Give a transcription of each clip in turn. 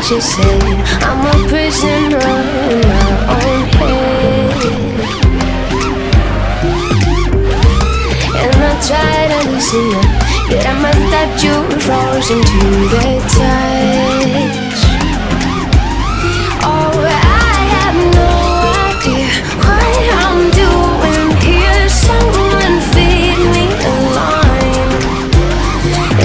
what you say. I'm a prisoner in my own head, and I try to loosen up, yet I must that you frozen to the touch. Oh, I have no idea what I'm doing here. Someone feed me a line.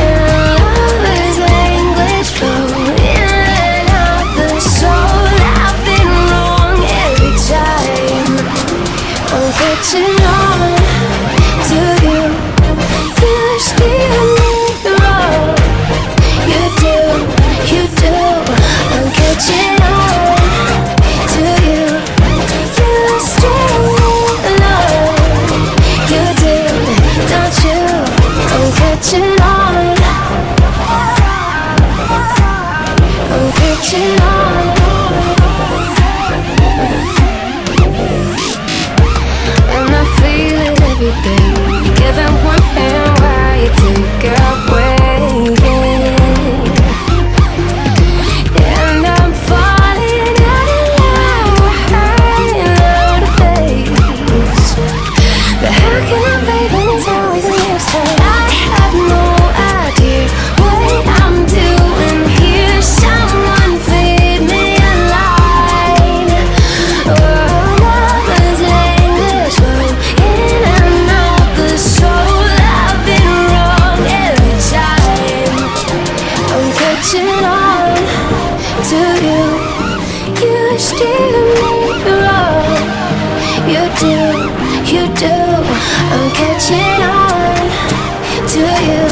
And lover's language flow in and out the soul. I've been wrong every time. I'm catching on to you. You steer me wrong. You do. I'm catching on to you. You steer me along. You do, don't you? I'm catching on. I'm catching on. And I feel it every day. You give it one hand while you take away. And I'm falling out of love, out of place. But how can I, baby, when it's always the next time? I have no idea what I'm doing here. Someone feed me a line. Oh, lover's language flow in and out the soul. I've been wrong every time. I'm catching on to you. You steer me wrong. You do. I'm catching on to you.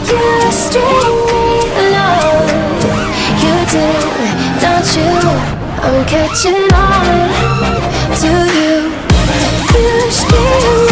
You steer me along. You do, don't you? I'm catching on to you. You steer me